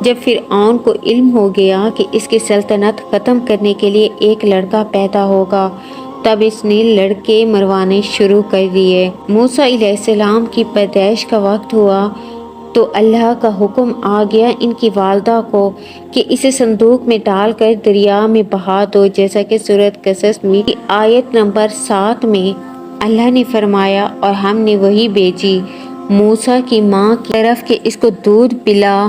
جب فرعون کو علم ہو گیا کہ اس کی سلطنت ختم کرنے کے لیے ایک لڑکا پیدا ہوگا، تب اس نے لڑکے مروانے شروع کر دیے۔ موسیٰ علیہ السلام کی پیدائش کا وقت ہوا تو اللہ کا حکم آ گیا ان کی والدہ کو کہ اسے صندوق میں ڈال کر دریا میں بہا دو، جیسا کہ سورۃ قصص میں آیت نمبر 7 میں اللہ نے فرمایا، اور ہم نے وہی بھیجی موسیٰ کی ماں کی طرف کہ اس کو دودھ پلا،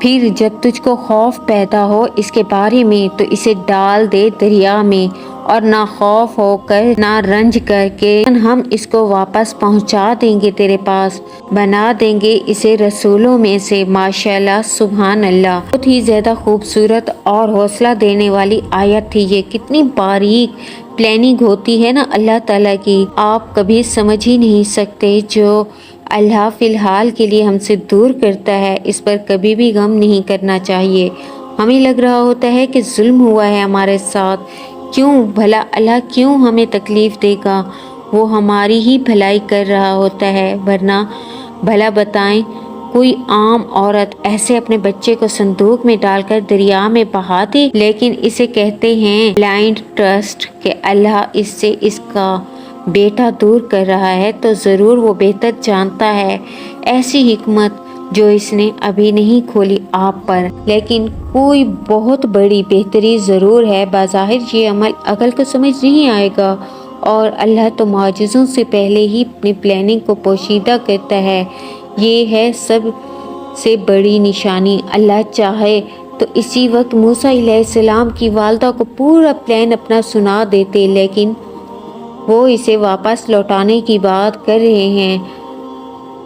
پھر جب تجھ کو خوف پیدا ہو اس کے بارے میں تو اسے ڈال دے دریا میں، اور نہ خوف ہو کر نہ رنج کر کے ہم اس کو واپس پہنچا دیں گے، تیرے پاس بنا دیں گے اسے رسولوں میں سے۔ ماشاءاللہ، سبحان اللہ، بہت ہی زیادہ خوبصورت اور حوصلہ دینے والی آیت تھی یہ۔ کتنی باریک پلاننگ ہوتی ہے نا اللہ تعالیٰ کی، آپ کبھی سمجھ ہی نہیں سکتے۔ جو اللہ فی الحال کے لیے ہم سے دور کرتا ہے اس پر کبھی بھی غم نہیں کرنا چاہیے۔ ہمیں لگ رہا ہوتا ہے کہ ظلم ہوا ہے ہمارے ساتھ، کیوں بھلا اللہ کیوں ہمیں تکلیف دے گا، وہ ہماری ہی بھلائی کر رہا ہوتا ہے۔ ورنہ بھلا بتائیں، کوئی عام عورت ایسے اپنے بچے کو صندوق میں ڈال کر دریا میں بہا دے؟ لیکن اسے کہتے ہیں بلائنڈ ٹرسٹ کہ اللہ اس سے اس کا بیٹا دور کر رہا ہے تو ضرور وہ بہتر جانتا ہے۔ ایسی حکمت جو اس نے ابھی نہیں کھولی آپ پر، لیکن کوئی بہت بڑی بہتری ضرور ہے۔ بظاہر یہ عمل عقل کو سمجھ نہیں آئے گا، اور اللہ تو معجزوں سے پہلے ہی اپنی پلاننگ کو پوشیدہ کرتا ہے۔ یہ ہے سب سے بڑی نشانی۔ اللہ چاہے تو اسی وقت موسیٰ علیہ السلام کی والدہ کو پورا پلان اپنا سنا دیتے، لیکن وہ اسے واپس لوٹانے کی بات کر رہے ہیں۔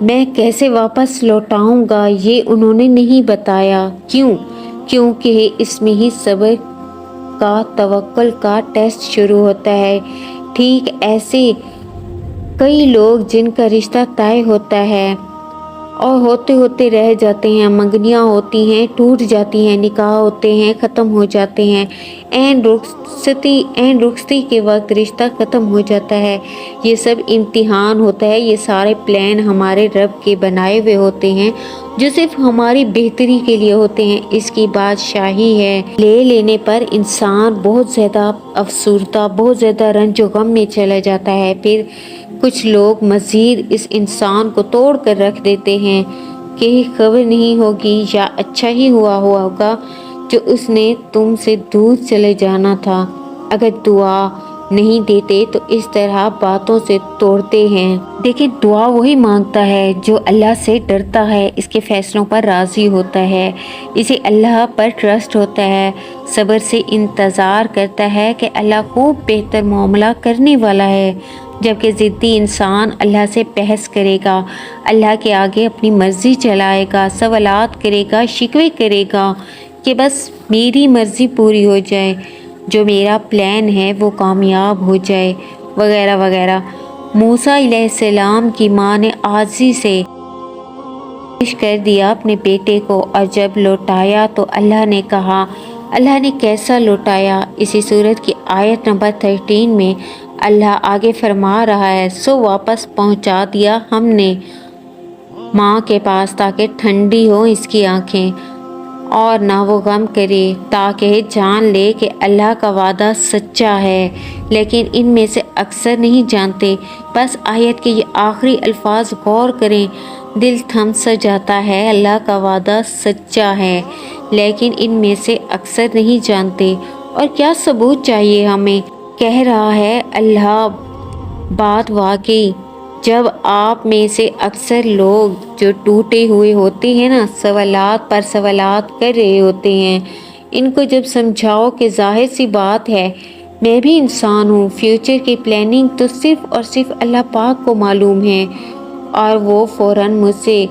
میں کیسے واپس لوٹاؤں گا یہ انہوں نے نہیں بتایا۔ کیوں؟ کیونکہ اس میں ہی صبر کا، توکل کا ٹیسٹ شروع ہوتا ہے۔ ٹھیک ایسے کئی لوگ جن کا رشتہ طے ہوتا ہے اور ہوتے ہوتے رہ جاتے ہیں، منگنیاں ہوتی ہیں ٹوٹ جاتی ہیں، نکاح ہوتے ہیں ختم ہو جاتے ہیں، عین رخصتی کے وقت رشتہ ختم ہو جاتا ہے۔ یہ سب امتحان ہوتا ہے، یہ سارے پلان ہمارے رب کے بنائے ہوئے ہوتے ہیں جو صرف ہماری بہتری کے لیے ہوتے ہیں۔ اس کی بادشاہی ہے، لے لینے پر انسان بہت زیادہ افسردہ، بہت زیادہ رنج و غم میں چلا جاتا ہے۔ پھر کچھ لوگ مزید اس انسان کو توڑ کر رکھ دیتے ہیں کہ خبر نہیں ہوگی یا اچھا ہی ہوا ہوگا جو اس نے تم سے دور چلے جانا تھا۔ اگر دعا نہیں دیتے تو اس طرح باتوں سے توڑتے ہیں۔ دیکھیں، دعا وہی مانگتا ہے جو اللہ سے ڈرتا ہے، اس کے فیصلوں پر راضی ہوتا ہے، اسے اللہ پر ٹرسٹ ہوتا ہے، صبر سے انتظار کرتا ہے کہ اللہ خوب بہتر معاملہ کرنے والا ہے۔ جبکہ ضدی انسان اللہ سے بحث کرے گا، اللہ کے آگے اپنی مرضی چلائے گا، سوالات کرے گا، شکوے کرے گا کہ بس میری مرضی پوری ہو جائے، جو میرا پلان ہے وہ کامیاب ہو جائے، وغیرہ وغیرہ۔ موسیٰ علیہ السلام کی ماں نے عاجزی سے پیش کر دیا اپنے بیٹے کو، اور جب لوٹایا تو اللہ نے کہا، اللہ نے کیسا لوٹایا؟ اسی سورت کی آیت نمبر 13 میں اللہ آگے فرما رہا ہے، سو واپس پہنچا دیا ہم نے ماں کے پاس تاکہ ٹھنڈی ہو اس کی آنکھیں اور نہ وہ غم کرے، تاکہ جان لے کہ اللہ کا وعدہ سچا ہے۔ لیکن ان میں سے اکثر نہیں جانتے۔ بس آیت کے یہ آخری الفاظ غور کریں، دل تھم سا جاتا ہے۔ اللہ کا وعدہ سچا ہے، لیکن ان میں سے اکثر نہیں جانتے۔ اور کیا ثبوت چاہیے ہمیں؟ کہہ رہا ہے اللہ، بات واقعی جب آپ میں سے اکثر لوگ جو ٹوٹے ہوئے ہوتے ہیں نا، سوالات پر سوالات کر رہے ہوتے ہیں، ان کو جب سمجھاؤ کہ ظاہر سی بات ہے، میں بھی انسان ہوں، فیوچر کی پلاننگ تو صرف اور صرف اللہ پاک کو معلوم ہے، اور وہ فوراً مجھ سے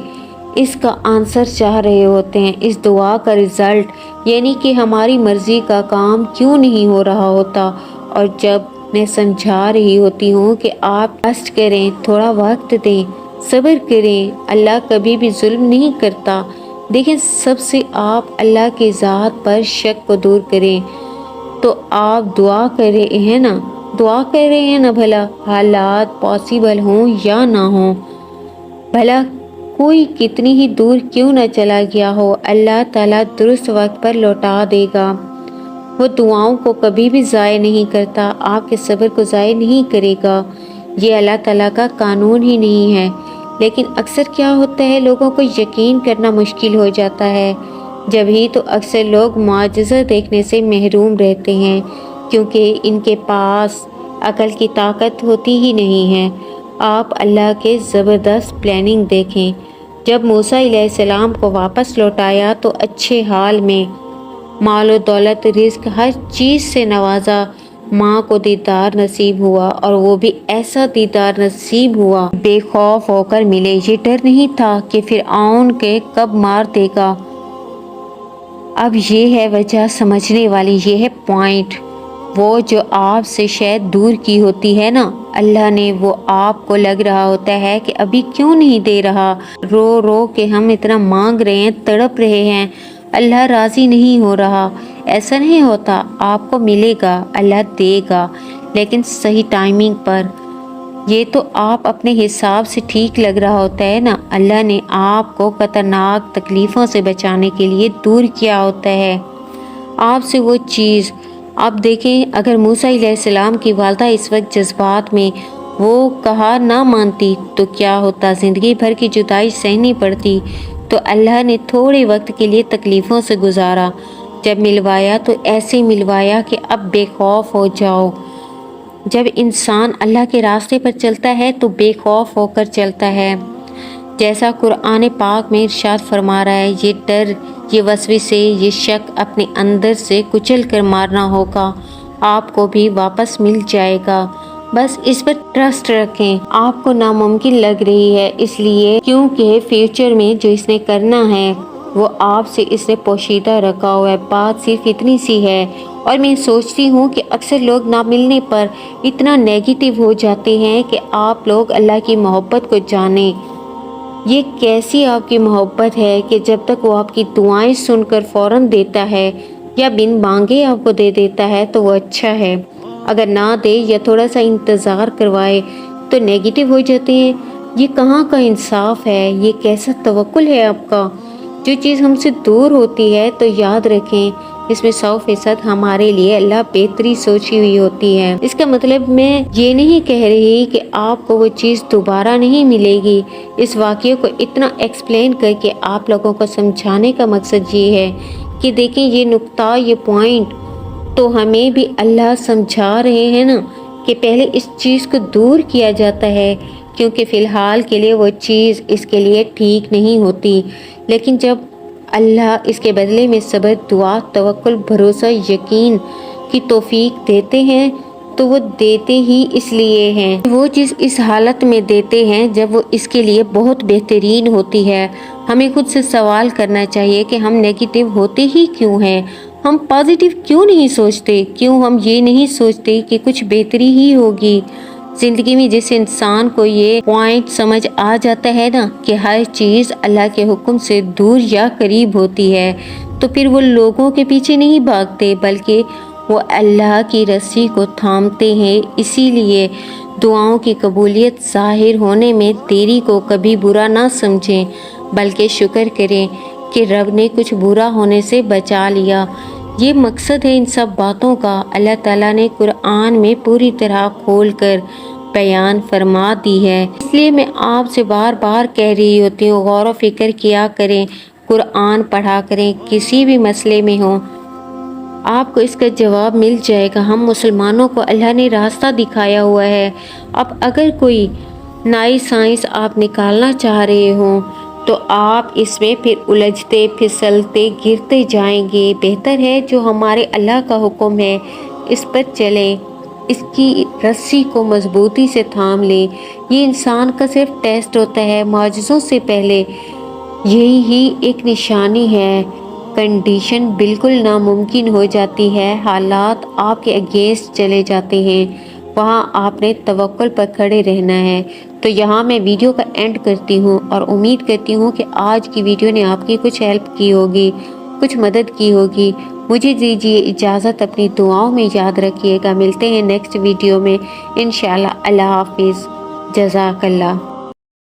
اس کا آنسر چاہ رہے ہوتے ہیں، اس دعا کا رزلٹ، یعنی کہ ہماری مرضی کا کام کیوں نہیں ہو رہا ہوتا۔ اور جب میں سمجھا رہی ہوتی ہوں کہ آپ ٹرسٹ کریں، تھوڑا وقت دیں، صبر کریں، اللہ کبھی بھی ظلم نہیں کرتا۔ دیکھیں، سب سے آپ اللہ کی ذات پر شک کو دور کریں تو آپ دعا کر رہے ہیں نا، دعا کر رہے ہیں نا، بھلا حالات پاسیبل ہوں یا نہ ہوں، بھلا کوئی کتنی ہی دور کیوں نہ چلا گیا ہو، اللہ تعالیٰ درست وقت پر لوٹا دے گا۔ وہ دعاؤں کو کبھی بھی ضائع نہیں کرتا، آپ کے صبر کو ضائع نہیں کرے گا۔ یہ اللہ تعالیٰ کا قانون ہی نہیں ہے۔ لیکن اکثر کیا ہوتا ہے، لوگوں کو یقین کرنا مشکل ہو جاتا ہے۔ جب ہی تو اکثر لوگ معجزہ دیکھنے سے محروم رہتے ہیں، کیونکہ ان کے پاس عقل کی طاقت ہوتی ہی نہیں ہے۔ آپ اللہ کے زبردست پلاننگ دیکھیں۔ جب موسیٰ علیہ السلام کو واپس لوٹایا تو اچھے حال میں، مال و دولت، رزق، ہر چیز سے نوازا، ماں کو دیدار نصیب ہوا، اور وہ بھی ایسا دیدار نصیب ہوا بے خوف ہو کر ملے۔ یہ ڈر نہیں تھا کہ فرعون کے کب مار دے گا۔ اب یہ ہے وجہ سمجھنے والی، یہ ہے پوائنٹ۔ وہ جو آپ سے شاید دور کی ہوتی ہے نا، اللہ نے وہ آپ کو لگ رہا ہوتا ہے کہ ابھی کیوں نہیں دے رہا، رو رو کے ہم اتنا مانگ رہے ہیں، تڑپ رہے ہیں، اللہ راضی نہیں ہو رہا۔ ایسا نہیں ہوتا، آپ کو ملے گا، اللہ دے گا، لیکن صحیح ٹائمنگ پر۔ یہ تو آپ اپنے حساب سے ٹھیک لگ رہا ہوتا ہے نا، اللہ نے آپ کو خطرناک تکلیفوں سے بچانے کے لیے دور کیا ہوتا ہے آپ سے وہ چیز۔ اب دیکھیں، اگر موسیٰ علیہ السلام کی والدہ اس وقت جذبات میں وہ کہا نہ مانتی تو کیا ہوتا، زندگی بھر کی جدائی سہنی پڑتی۔ تو اللہ نے تھوڑے وقت کے لیے تکلیفوں سے گزارا، جب ملوایا تو ایسے ملوایا کہ اب بے خوف ہو جاؤ۔ جب انسان اللہ کے راستے پر چلتا ہے تو بے خوف ہو کر چلتا ہے، جیسا قرآن پاک میں ارشاد فرما رہا ہے، یہ ڈر، یہ وسوسے، یہ شک اپنے اندر سے کچل کر مارنا ہوگا، آپ کو بھی واپس مل جائے گا۔ بس اس پر ٹرسٹ رکھیں۔ آپ کو ناممکن لگ رہی ہے اس لیے کیونکہ فیوچر میں جو اس نے کرنا ہے وہ آپ سے اس نے پوشیدہ رکھا ہوا ہے۔ بات صرف اتنی سی ہے، اور میں سوچتی ہوں کہ اکثر لوگ نہ ملنے پر اتنا نیگیٹو ہو جاتے ہیں کہ آپ لوگ اللہ کی محبت کو جانیں۔ یہ کیسی آپ کی محبت ہے کہ جب تک وہ آپ کی دعائیں سن کر فوراً دیتا ہے یا بن مانگے آپ کو دے دیتا ہے تو وہ اچھا ہے، اگر نہ دے یا تھوڑا سا انتظار کروائے تو نیگیٹو ہو جاتے ہیں۔ یہ کہاں کا انصاف ہے، یہ کیسا توکل ہے آپ کا؟ جو چیز ہم سے دور ہوتی ہے تو یاد رکھیں اس میں 100% ہمارے لیے اللہ بہتری سوچی ہوئی ہوتی ہے۔ اس کا مطلب میں یہ نہیں کہہ رہی کہ آپ کو وہ چیز دوبارہ نہیں ملے گی۔ اس واقعے کو اتنا ایکسپلین کر کے آپ لوگوں کو سمجھانے کا مقصد یہ ہے کہ دیکھیں یہ نقطہ، یہ پوائنٹ تو ہمیں بھی اللہ سمجھا رہے ہیں نا کہ پہلے اس چیز کو دور کیا جاتا ہے، کیونکہ فی الحال کے لیے وہ چیز اس کے لیے ٹھیک نہیں ہوتی، لیکن جب اللہ اس کے بدلے میں صبر، دعا، توکل، بھروسہ، یقین کی توفیق دیتے ہیں تو وہ دیتے ہی اس لیے ہیں، وہ چیز اس حالت میں دیتے ہیں جب وہ اس کے لیے بہت بہترین ہوتی ہے۔ ہمیں خود سے سوال کرنا چاہیے کہ ہم نیگیٹو ہوتے ہی کیوں ہیں، ہم پازیٹیو کیوں نہیں سوچتے، کیوں ہم یہ نہیں سوچتے کہ کچھ بہتری ہی ہوگی زندگی میں۔ جس انسان کو یہ پوائنٹ سمجھ آ جاتا ہے نا کہ ہر چیز اللہ کے حکم سے دور یا قریب ہوتی ہے، تو پھر وہ لوگوں کے پیچھے نہیں بھاگتے بلکہ وہ اللہ کی رسی کو تھامتے ہیں۔ اسی لیے دعاؤں کی قبولیت ظاہر ہونے میں دیری کو کبھی برا نہ سمجھیں، بلکہ شکر کریں کہ رب نے کچھ برا ہونے سے بچا لیا۔ یہ مقصد ہے ان سب باتوں کا، اللہ تعالیٰ نے قرآن میں پوری طرح کھول کر بیان فرما دی ہے۔ اس لیے میں آپ سے بار بار کہہ رہی ہوتی ہوں، غور و فکر کیا کریں، قرآن پڑھا کریں، کسی بھی مسئلے میں ہو آپ کو اس کا جواب مل جائے گا۔ ہم مسلمانوں کو اللہ نے راستہ دکھایا ہوا ہے۔ اب اگر کوئی نئی سائنس آپ نکالنا چاہ رہے ہوں تو آپ اس میں پھر الجھتے پھسلتے گرتے جائیں گے۔ بہتر ہے جو ہمارے اللہ کا حکم ہے اس پر چلیں، اس کی رسی کو مضبوطی سے تھام لیں۔ یہ انسان کا صرف ٹیسٹ ہوتا ہے، معجزوں سے پہلے یہی ہی ایک نشانی ہے۔ کنڈیشن بالکل ناممکن ہو جاتی ہے، حالات آپ کے اگینسٹ چلے جاتے ہیں، وہاں آپ نے توکل پر کھڑے رہنا ہے۔ تو یہاں میں ویڈیو کا اینڈ کرتی ہوں اور امید کرتی ہوں کہ آج کی ویڈیو نے آپ کی کچھ ہیلپ کی ہوگی، کچھ مدد کی ہوگی۔ مجھے دیجیے اجازت، اپنی دعاؤں میں یاد رکھیے گا۔ ملتے ہیں نیکسٹ ویڈیو میں انشاءاللہ۔ اللہ حافظ، جزاک اللہ۔